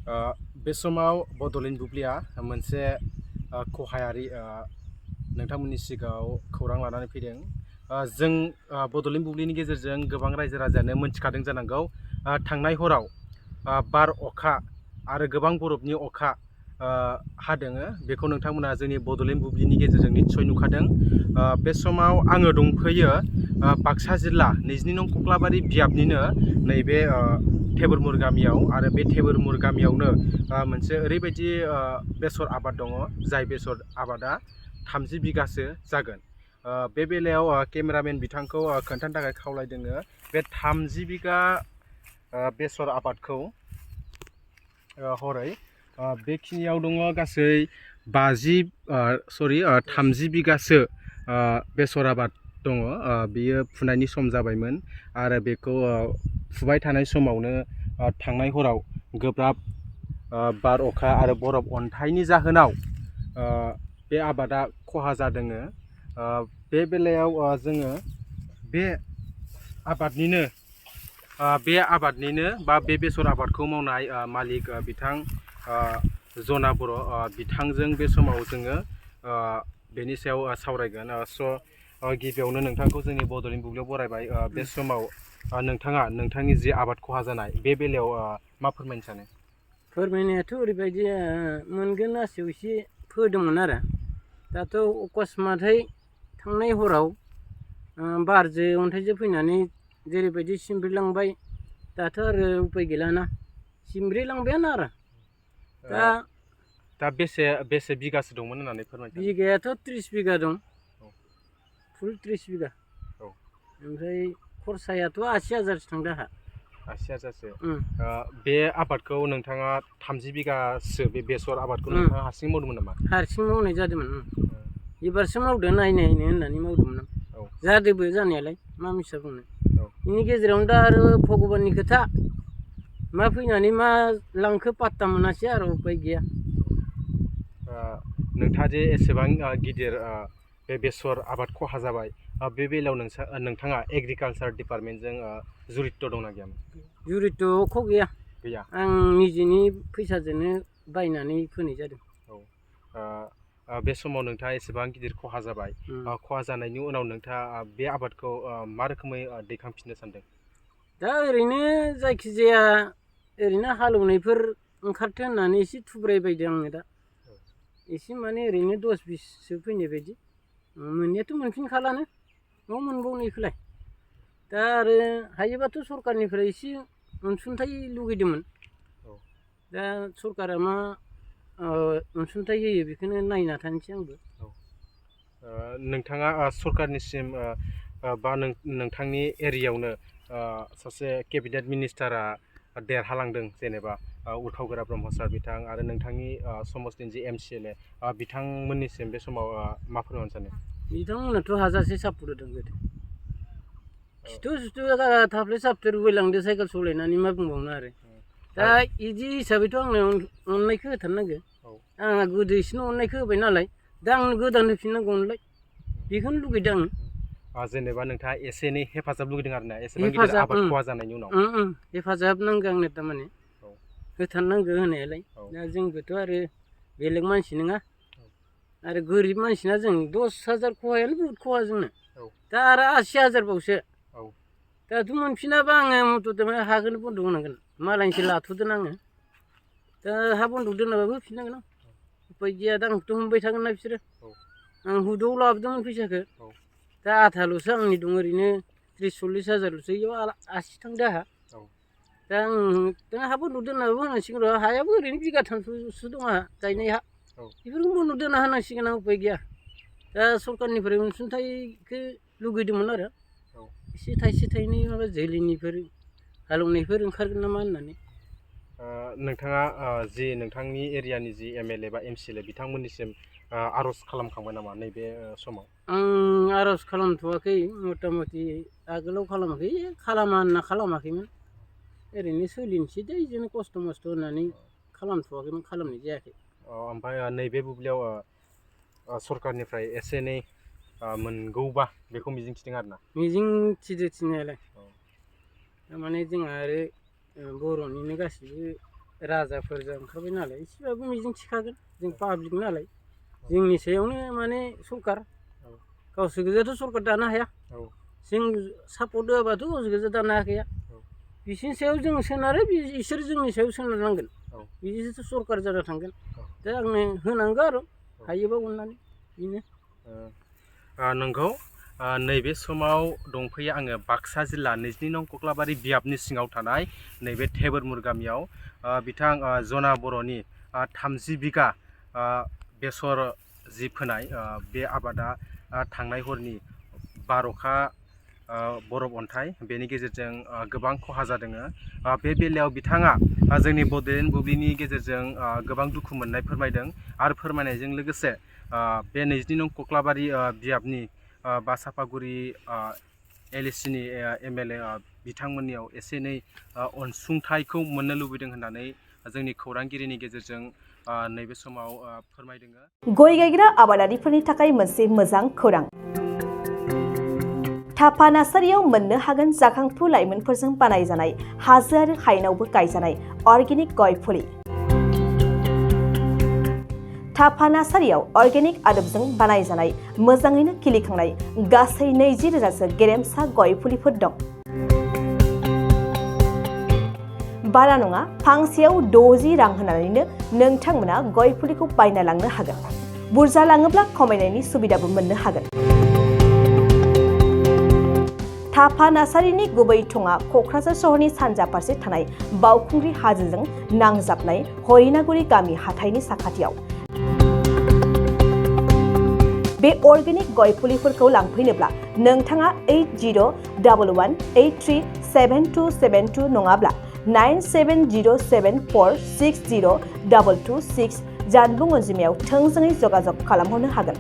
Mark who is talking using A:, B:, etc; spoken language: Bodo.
A: बे समाव बड'लेण्ड बुब्लिया मोनसे खहायारि नोंथांमोननि सिगाङाव खौरां लानानै फैदों। जों बड'लेण्ड बुब्लिनि गेजेरजों गोबां रायजो राजायानो मोनथिखादों जानांगौ। थांनाय हराव बार अखा आरो गोबां बरफनि अखा हादों। बेखौ नोंथांमोना जोंनि बड'लेण्ड बुब्लिनि गेजेरजों निस्सय नुखादों। बे समाव आङो दंफैयो बाक्सा जिल्ला 22 नं कक्लाबारि बियाबनिनो नैबे थेबुरमुर गामियाव। आरो बे थेबुरमुर गामियावनो मोनसे ओरैबायदि बेसर आबाद दङ, जाय बेसर आबादा 30 बिगासो जागोन। बे बेलायाव केमेरामेन बिथांखौ खोन्थानो थाखाय खावलायदों। बे 30 बिगा बेसर आबादखौ हरै बेखिनियाव दङ गासै 30 बिगासो बेसर आबाद दङ। बेयो फुनायनि सम जाबायमोन आरो बेखौ फुबाय थानाय समावनो थांनाय हराव गोब्राब बार अखा आरो बरफ अन्थाइनि जाहोनाव बे आबादा खहा जादों। बे बेलायाव जोङो बे आबादनिनो बा बे बेसर आबादखौ मावनाय मालिक बिथां जना बर' बिथांजों बे समाव जोङो बेनि सायाव सावरायगोन। गिबियावनो नोंथांखौ जोंनि बड'लेण्ड बुब्लियाव बरायबाय। बे समाव नोंथाङा नोंथांनि जि आबाद खहा जानाय बे बेलायाव मा फोरमायनो सानो?
B: फोरमायनायाथ' ओरैबायदि मोनगोन आसोयाव एसे फोदोंमोन आरो दाथ' अकस्मातै थांनाय हराव बारजों अन्थाइजों फैनानै जेरैबायदि सिमब्रिलांबाय, दाथ' आरो उपाय गैलाना सिमब्रिलांबायानो आरो
A: दा बेसे बिगासो दंमोन होननानै फोरमायदों?
B: बिगायाथ' 30 बिगा दं, फुल 30 बिगा। ओमफ्राय खरसायाथ' 80,000सो थांदों आंहा।
A: 80,000सो। बे आबादखौ नोंथाङा 30 बिगासो बे बेसर आबादखौ नोंथाङा हारसिं मावदोंमोन नामा?
B: हारसिं मावनाय जादोंमोन। एबारसो मावदों नायनायनो होननानै मावदोंमोन आं। जादोंबो जानायालाय, मा मिसा बुंनो। बेनि गेजेरावनो दा आरो भगबाननि खोथा, मा फैनानै मा लांखो पात्ता मोनासै आरो उपाय गैया।
A: नोंथाङा जे एसेबां गिदिर बे बेसर आबाद खहा जाबाय, बे बेलायाव नोंथाङा एग्रिकालसार डिपार्टमेन्टजों जुरित्त' दंना गैयामोन?
B: जुरित्त' ख गैया। आं निजेनि फैसाजोंनो बायनानै फोनाय जादों।
A: बे समाव नोंथाङा एसेबां गिदिर खहा जाबाय। खहा जानायनि उनाव नोंथाङा बे आबादखौ मा रोखोमै दैखांफिननो सानदों?
B: दा ओरैनो जायखिजाया ओरैनो हालेवनायफोर ओंखारथों होननानै एसे थुब्रायबायदों आङो दा। एसे माने ओरैनो 10-20सो फैनाय बायदि। मोननायाथ' मोनफिनखालानो, मा मोनबावनो। दा आरो हायोबाथ' सरकारनिफ्राय एसे अनसुंथाइ लुगैदोंमोन। दा सरकारा मा अनसुंथाइ होयो बेखौनो नायना थानोसै आंबो।
A: नोंथाङा सरकारनिसिम बा नोंथांनि एरियायावनो सासे केबिनेट मिनिस्टारा देरहालांदों, जेनेबा उरखाव-गोरा ब्रह्म सार बिथां आरो नोंथांनि समस्तिनि जि MCLA बिथांमोननिसिम बे समाव मा फोरमायनो सानो?
B: बिथांमोनाथ' हाजासे सापर्ट होदों गोदो। खिथु थाफ्ले साफ्ले रुबायलांदो साइकेल सालायनानै, मा बुंबावनो आरो। दा बिदि हिसाबैथ' आंनो अननायखौ होथारनांगौ। आंहा गोदो एसेनो अननायखौ होबाय नालाय, दा आंनो गोदान होफिननांगौ अनलाय, बेखौनो लुगैदों आं।
A: जेनेबा नोंथाङा एसे एनै हेफाजाब लुगैदों आरो ना, एसेबां गिदिर आबाद खहा जानायनि उनाव।
B: हेफाजाब नांगौ आंनो थारमाने, होथारनांगौ होनायालाय। दा जोंबोथ' आरो बेलेग मानसि नङा, आरो गोरिब मानसिना जों 10,000 खहायानो बुहुद खहा जोंनो। दा आरो 80,000 बावसो। दाथ' मोनफिनाबा आङो मथथे हाखौनो बन्दक होनांगोन, मालायनिसो लाथ'दों आङो। दा हा बन्दक दोनाबाबो होफिननांगोन आं, उपाय गैया। दा आंखौथ' हमबाय थागोन ना बिसोरो। आं हुद'आव लाबोदोंमोन फैसाखौ, दा आधाल'सो आंनि दं, ओरैनो 30-40 हाजारल'सो, बेयाव 80 थांदों आंहा। दा आं हा बन्दक दोननाबो होनांसिगोन र', हायाबो ओरैनो 3-4 दं आंहा गायनाय हा, बेफोरखौ बन्दक दोनना होनांसिगोन आं, उपाय गैया। दा सरकारनिफ्राय अनसुंथाइखौ लुगैदोंमोन आरो, एसे थाइसे थाइनै माबा जोलैनिफोर हालेवनायफोर ओंखारगोन नामा होननानै।
A: नोंथाङा जि नोंथांनि एरियानि जि MLA बा MCLA बिथांमोननिसिम आर'ज खालामखांबाय नामा नैबे समाव?
B: आं आर'ज खालामथ'वाखै, मथा मथि आगोलाव खालामाखै, खालामा होनना खालामाखैमोन। ओरैनो सोलिनोसै दे बिदिनो खस्थ' मस्थ' होननानै खालामथ'वाखैमोन, खालामनाय जायाखै।
A: ओमफ्राय नैबे बुब्लियाव सरकारनिफ्राय एसे एनै मोनगौबा बेखौ मिजिंथिदों आरो ना?
B: मिजिं थिदो थिनायालाय। थारमाने जोंहा आरो बर'निनो गासिबो राजाफोरजों ओंखारबाय नालाय एसेबाबो मिजिं थिखागोन जों पाब्लिक नालाय जोंनि सायावनो माने सरकार गावसोर गोजाथ' सरकार दानो हाया जों सापर्ट होआबाथ' गावसोर गोजा दानो हाखाया बिसोरनि सायाव जों सोनारो बिसोर जोंनि सायाव सोनारनांगोन बिदिसो सरकार जाना थांगोन दा आंनो होनांगौ आरो हायोबा अननानै बेनो
A: नंगौ नैबे समाव दंफैयो आङो बाक्सा जिल्ला 22 नं कक्लाबारि बियाबनि सिङाव थानाय नैबे थेबोरमुर गामियाव बिथां जना बर'नि 30 बिगा बेसर जि फोनाय बे आबादा थांनाय हरनि बार'खा बरफ अन्थाइ बेनि गेजेरजों गोबां खहा जादों बे बेलायाव बिथाङा जोंनि बड'लेण्ड बुब्लिनि गेजेरजों गोबां दुखु मोननाय फोरमायदों आरो फोरमायनायजों लोगोसे बे 22 नं कक्लाबारि बियाबनि बासापागुरि LAC नि MLA बिथांमोननियाव एसे एनै अनसुंथाइखौ मोननो लुबैदों होननानै जोंनि खौरांगिरिनि गेजेरजों नैबे समाव फोरमायदों।
C: गय गायग्रा आबादारिफोरनि थाखाय मोनसे मोजां खौरां। थापा नार्सारियाव मोननो हागोन जाखांफु लाइमोनफोरजों बानायजानाय हाजो आरो हायेनावबो गायजानाय अर्गेनिक गय फुलि। थापा नार्सारियाव अर्गेनिक आदबजों बानायजानाय मोजाङैनो खिलिखांनाय गासै 20,000सो गेरेमसा गय फुलिफोर दं। बारा नङा फांसेयाव 60 रां होनानैनो नोंथांमोना गय फुलिखौ बायना लांनो हागोन। बुरजा लाङोब्ला खमायनायनि सुबिदाबो मोननो हागोन। थापा नार्सारिनि गुबै थङा क'क्राझार सहरनि सानजा फारसे थानाय बावखुंग्रि हाजोजों नांजाबनाय हरिनागुरि गामि हाथाइनि साखाथियाव। बे अर्गेनिक गय फुलिफोरखौ लांफैनोब्ला नोंथाङा 8011837272 नङाब्ला 9707460226 जानबुं अनजिमायाव थोंजोङै जगाजग खालामहरनो हागोन।